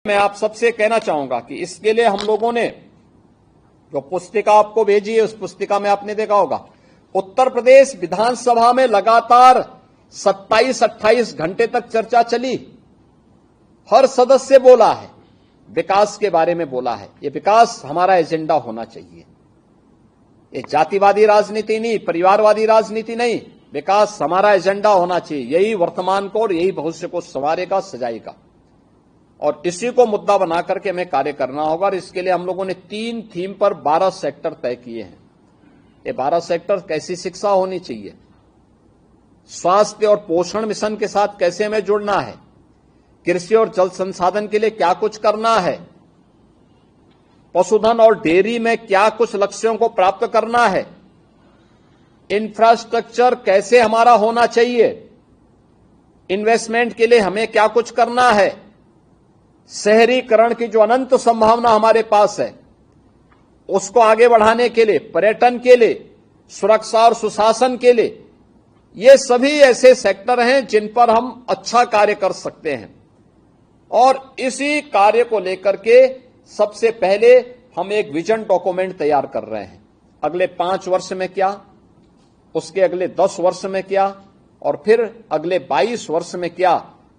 मैं आप सबसे कहना चाहूंगा कि इसके लिए हम लोगों ने जो पुस्तिका आपको भेजी है, उस पुस्तिका में आपने देखा होगा उत्तर प्रदेश विधानसभा में लगातार 27-28 घंटे तक चर्चा चली। हर सदस्य बोला है, विकास के बारे में बोला है। ये विकास हमारा एजेंडा होना चाहिए। ये जातिवादी राजनीति नहीं, परिवारवादी राजनीति नहीं, विकास हमारा एजेंडा होना चाहिए। यही वर्तमान को और यही भविष्य को संवारेगा, सजाएगा, और इसी को मुद्दा बना करके हमें कार्य करना होगा। और इसके लिए हम लोगों ने 3 थीम पर 12 सेक्टर तय किए हैं। ये 12 सेक्टर कैसी शिक्षा होनी चाहिए, स्वास्थ्य और पोषण मिशन के साथ कैसे हमें जुड़ना है, कृषि और जल संसाधन के लिए क्या कुछ करना है, पशुधन और डेयरी में क्या कुछ लक्ष्यों को प्राप्त करना है, इंफ्रास्ट्रक्चर कैसे हमारा होना चाहिए, इन्वेस्टमेंट के लिए हमें क्या कुछ करना है, शहरीकरण की जो अनंत संभावना हमारे पास है उसको आगे बढ़ाने के लिए, पर्यटन के लिए, सुरक्षा और सुशासन के लिए, ये सभी ऐसे सेक्टर हैं जिन पर हम अच्छा कार्य कर सकते हैं। और इसी कार्य को लेकर के सबसे पहले हम एक विजन डॉक्यूमेंट तैयार कर रहे हैं। अगले 5 वर्ष में क्या, उसके अगले 10 वर्ष में क्या, और फिर अगले 22 वर्ष में क्या,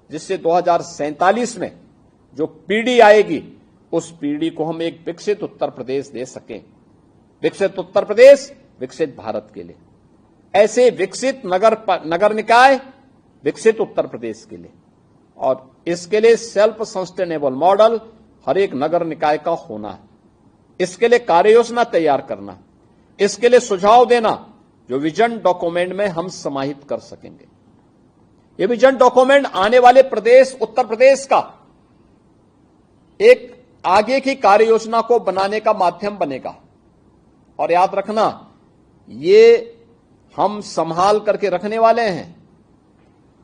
जिससे 2047 में जो पीढ़ी आएगी उस पीढ़ी को हम एक विकसित उत्तर प्रदेश दे सकें। विकसित उत्तर प्रदेश विकसित भारत के लिए, ऐसे विकसित नगर निकाय विकसित उत्तर प्रदेश के लिए, और इसके लिए सेल्फ सस्टेनेबल मॉडल हर एक नगर निकाय का होना है। इसके लिए कार्य योजना तैयार करना, इसके लिए सुझाव देना जो विजन डॉक्यूमेंट में हम समाहित कर सकेंगे। ये विजन डॉक्यूमेंट आने वाले प्रदेश उत्तर प्रदेश का एक आगे की कार्य योजना को बनाने का माध्यम बनेगा। और याद रखना, ये हम संभाल करके रखने वाले हैं।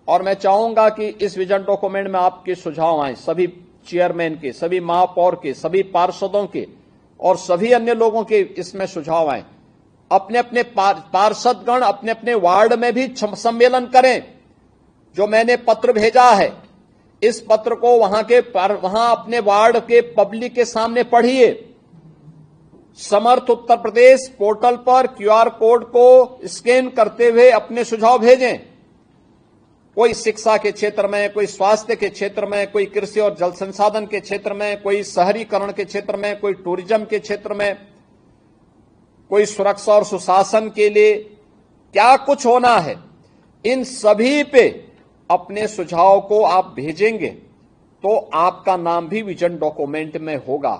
और मैं चाहूंगा कि इस विजन डॉक्यूमेंट में आपके सुझाव आए, सभी चेयरमैन के, सभी महापौर के, सभी पार्षदों के और सभी अन्य लोगों के इसमें सुझाव आए। अपने अपने पार्षदगण अपने अपने वार्ड में भी सम्मेलन करें। जो मैंने पत्र भेजा है, इस पत्र को वहां अपने वार्ड के पब्लिक के सामने पढ़िए। समर्थ उत्तर प्रदेश पोर्टल पर QR कोड को स्कैन करते हुए अपने सुझाव भेजें। कोई शिक्षा के क्षेत्र में, कोई स्वास्थ्य के क्षेत्र में, कोई कृषि और जल संसाधन के क्षेत्र में, कोई शहरीकरण के क्षेत्र में, कोई टूरिज्म के क्षेत्र में, कोई सुरक्षा और सुशासन के लिए क्या कुछ होना है, इन सभी पे अपने सुझाव को आप भेजेंगे तो आपका नाम भी विजन डॉक्यूमेंट में होगा।